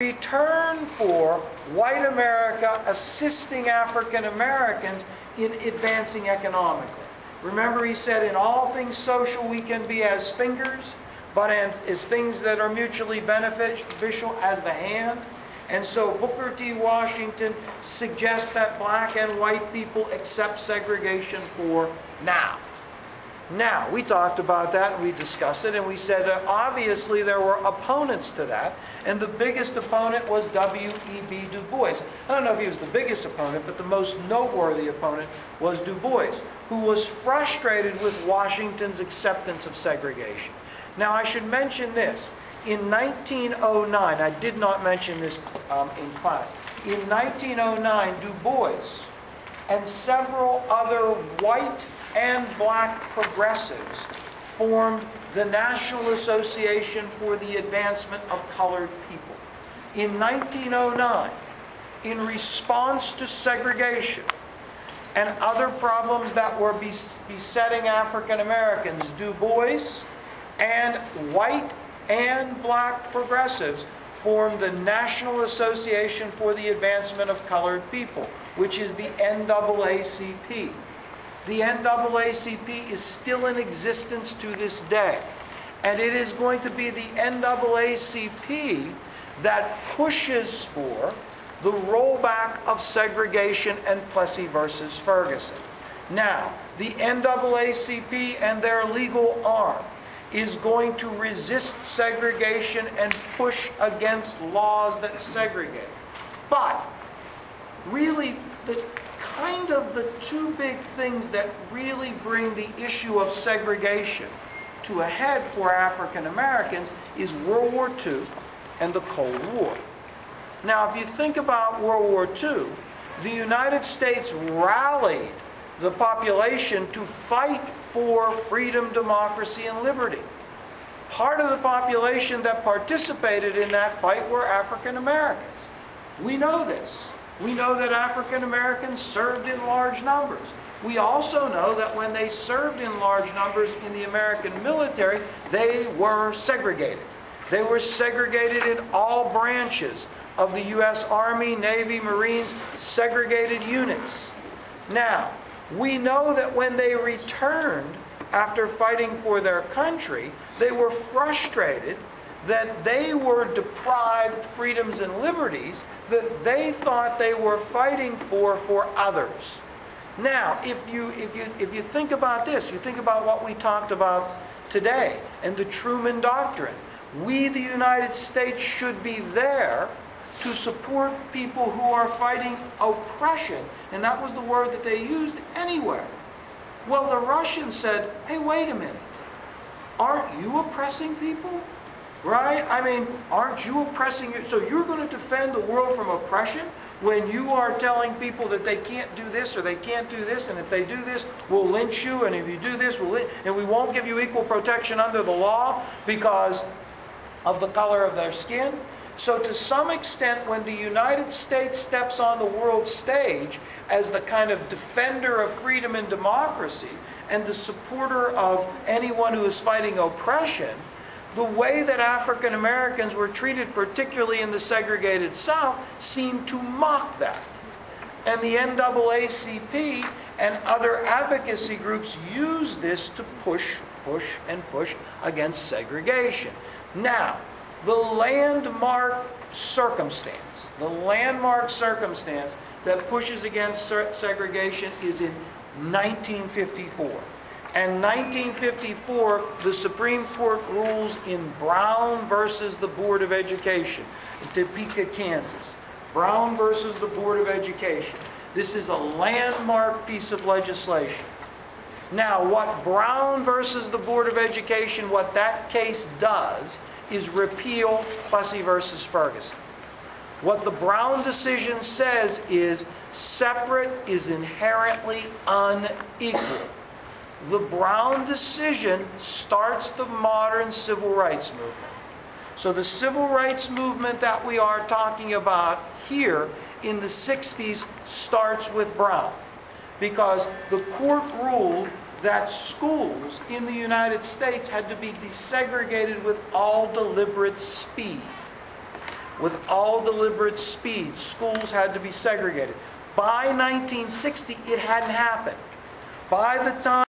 return for white America assisting African Americans in advancing economically. Remember, he said, in all things social we can be as fingers, but as things that are mutually beneficial as the hand. And so Booker T. Washington suggests that black and white people accept segregation for now. Now, we talked about that, and we discussed it, and we said obviously there were opponents to that, and the biggest opponent was W.E.B. Du Bois. I don't know if he was the biggest opponent, but the most noteworthy opponent was Du Bois, who was frustrated with Washington's acceptance of segregation. Now, I should mention this. In 1909, I did not mention this in class, in 1909, Du Bois and several other white and black progressives formed the National Association for the Advancement of Colored People. In 1909, in response to segregation and other problems that were besetting African Americans, Du Bois and white and black progressives formed the National Association for the Advancement of Colored People, which is the NAACP. The NAACP is still in existence to this day. And it is going to be the NAACP that pushes for the rollback of segregation and Plessy versus Ferguson. Now, the NAACP and their legal arm is going to resist segregation and push against laws that segregate. But really, the two big things that really bring the issue of segregation to a head for African Americans is World War II and the Cold War. Now, if you think about World War II, the United States rallied the population to fight for freedom, democracy, and liberty. Part of the population that participated in that fight were African Americans. We know this. We know that African Americans served in large numbers. We also know that when they served in large numbers in the American military, they were segregated. They were segregated in all branches of the U.S. Army, Navy, Marines, segregated units. Now, we know that when they returned after fighting for their country, they were frustrated that they were deprived freedoms and liberties that they thought they were fighting for others. Now, if you think about this, you think about what we talked about today and the Truman Doctrine. We, the United States, should be there to support people who are fighting oppression. And that was the word that they used anywhere. Well, the Russians said, hey, wait a minute. Aren't you oppressing people? Right? I mean, aren't you oppressing? So you're going to defend the world from oppression when you are telling people that they can't do this or they can't do this, and if they do this, we'll lynch you, and if you do this, and we won't give you equal protection under the law because of the color of their skin? So to some extent, when the United States steps on the world stage as the kind of defender of freedom and democracy and the supporter of anyone who is fighting oppression, the way that African Americans were treated, particularly in the segregated South, seemed to mock that. And the NAACP and other advocacy groups used this to push against segregation. Now, the landmark circumstance that pushes against segregation is in 1954. And 1954, the Supreme Court rules in Brown versus the Board of Education in Topeka, Kansas. Brown versus the Board of Education. This is a landmark piece of legislation. Now, what Brown versus the Board of Education, what that case does is repeal Plessy versus Ferguson. What the Brown decision says is separate is inherently unequal. The Brown decision starts the modern civil rights movement. So the civil rights movement that we are talking about here in the 60s starts with Brown, because the court ruled that schools in the United States had to be desegregated with all deliberate speed. with all deliberate speed. Schools had to be segregated. By 1960, it hadn't happened. By the time